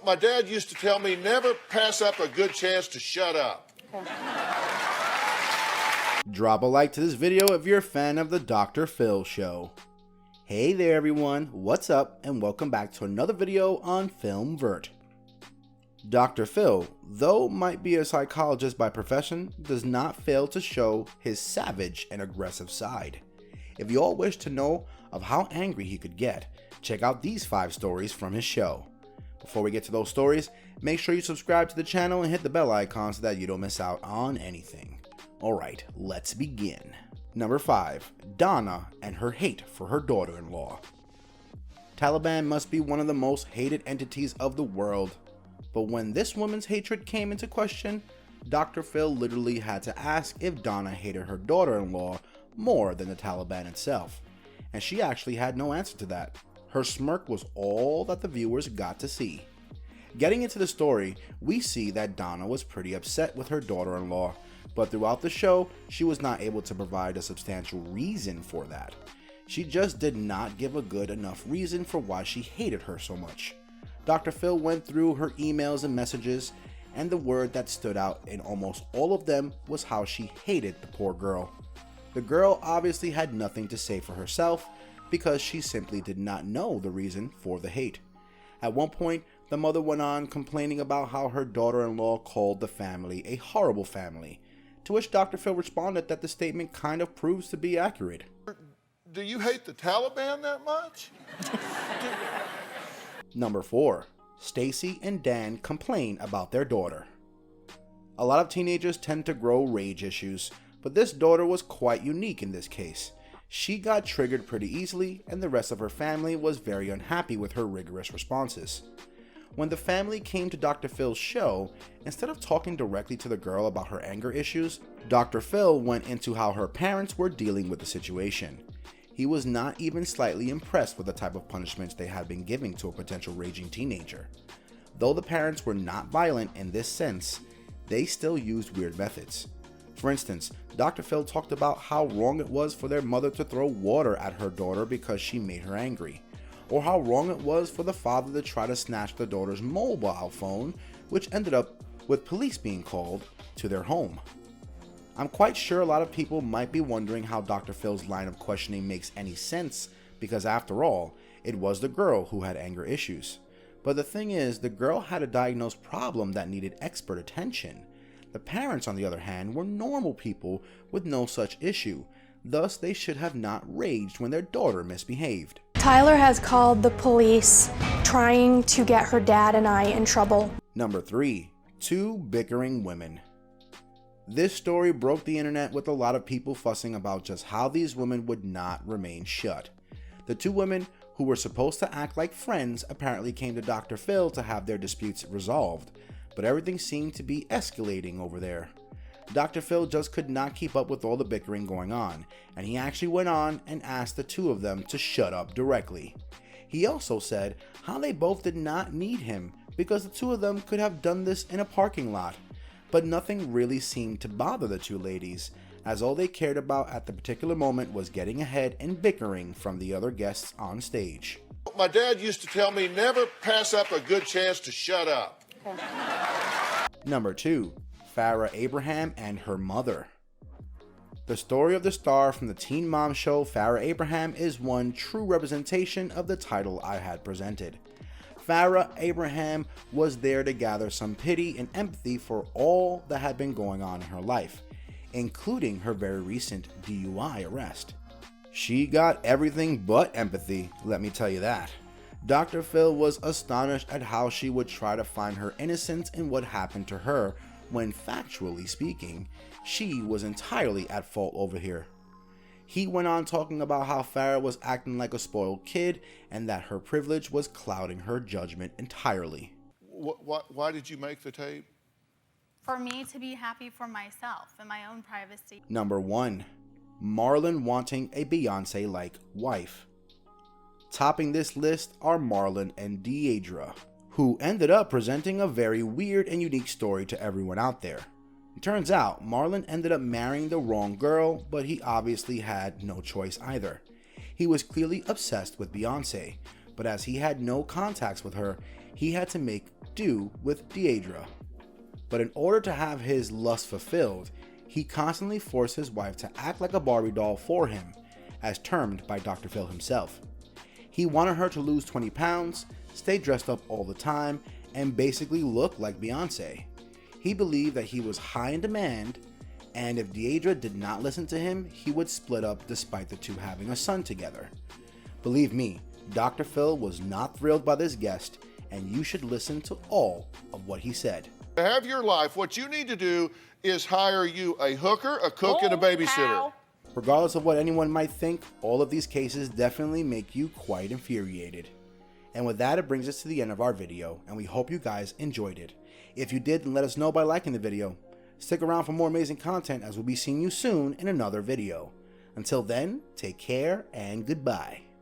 My dad used to tell me never pass up a good chance to shut up. Drop a like to this video if you're a fan of the Dr. Phil Show. Hey there everyone, what's up and welcome back to another video on Film Vert. Dr. Phil, though might be a psychologist by profession, does not fail to show his savage and aggressive side. If you all wish to know of how angry he could get, check out these 5 stories from his show. Before we get to those stories, make sure you subscribe to the channel and hit the bell icon so that you don't miss out on anything. Alright, let's begin. Number 5. Donna and her hate for her daughter-in-law. Taliban must be one of the most hated entities of the world, but when this woman's hatred came into question, Dr. Phil literally had to ask if Donna hated her daughter-in-law more than the Taliban itself, and she actually had no answer to that. Her smirk was all that the viewers got to see. Getting into the story, we see that Donna was pretty upset with her daughter-in-law, but throughout the show, she was not able to provide a substantial reason for that. She just did not give a good enough reason for why she hated her so much. Dr. Phil went through her emails and messages, and the word that stood out in almost all of them was how she hated the poor girl. The girl obviously had nothing to say for herself because she simply did not know the reason for the hate. At one point, the mother went on complaining about how her daughter-in-law called the family a horrible family, to which Dr. Phil responded that the statement kind of proves to be accurate. Do you hate the Taliban that much? Number 4. Stacey and Dan complain about their daughter. A lot of teenagers tend to grow rage issues, but this daughter was quite unique in this case. She got triggered pretty easily, and the rest of her family was very unhappy with her rigorous responses. When the family came to Dr. Phil's show, instead of talking directly to the girl about her anger issues, Dr. Phil went into how her parents were dealing with the situation. He was not even slightly impressed with the type of punishments they had been giving to a potential raging teenager. Though the parents were not violent in this sense, they still used weird methods. For instance, Dr. Phil talked about how wrong it was for their mother to throw water at her daughter because she made her angry, or how wrong it was for the father to try to snatch the daughter's mobile phone, which ended up with police being called to their home. I'm quite sure a lot of people might be wondering how Dr. Phil's line of questioning makes any sense, because after all, it was the girl who had anger issues. But the thing is, the girl had a diagnosed problem that needed expert attention. The parents, on the other hand, were normal people with no such issue, thus they should have not raged when their daughter misbehaved. Tyler has called the police trying to get her dad and I in trouble. Number 3. 2 bickering women. This story broke the internet with a lot of people fussing about just how these women would not remain shut. The 2 women who were supposed to act like friends apparently came to Dr. Phil to have their disputes resolved, but everything seemed to be escalating over there. Dr. Phil just could not keep up with all the bickering going on, and he actually went on and asked the 2 of them to shut up directly. He also said how they both did not need him because the 2 of them could have done this in a parking lot, but nothing really seemed to bother the 2 ladies, as all they cared about at the particular moment was getting ahead and bickering from the other guests on stage. My dad used to tell me never pass up a good chance to shut up. Number 2. Farrah Abraham and her mother. The story of the star from the teen mom show Farrah Abraham is one true representation of the title I had presented. Farrah Abraham was there to gather some pity and empathy for all that had been going on in her life, including her very recent DUI arrest. She got everything but empathy, let me tell you that. Dr. Phil was astonished at how she would try to find her innocence in what happened to her when, factually speaking, she was entirely at fault over here. He went on talking about how Farrah was acting like a spoiled kid and that her privilege was clouding her judgment entirely. Why did you make the tape? For me to be happy for myself and my own privacy. Number 1. Marlin wanting a Beyonce-like wife. Topping this list are Marlin and Deidre, who ended up presenting a very weird and unique story to everyone out there. It turns out Marlin ended up marrying the wrong girl, but he obviously had no choice either. He was clearly obsessed with Beyonce, but as he had no contacts with her, he had to make do with Deidre. But in order to have his lust fulfilled, he constantly forced his wife to act like a Barbie doll for him, as termed by Dr. Phil himself. He wanted her to lose 20 pounds, stay dressed up all the time, and basically look like Beyonce. He believed that he was high in demand, and if Deidre did not listen to him, he would split up despite the two having a son together. Believe me, Dr. Phil was not thrilled by this guest, and you should listen to all of what he said. To have your life, what you need to do is hire you a hooker, a cook, and a babysitter. Regardless of what anyone might think, all of these cases definitely make you quite infuriated. And with that, it brings us to the end of our video, and we hope you guys enjoyed it. If you did, then let us know by liking the video. Stick around for more amazing content, as we'll be seeing you soon in another video. Until then, take care and goodbye.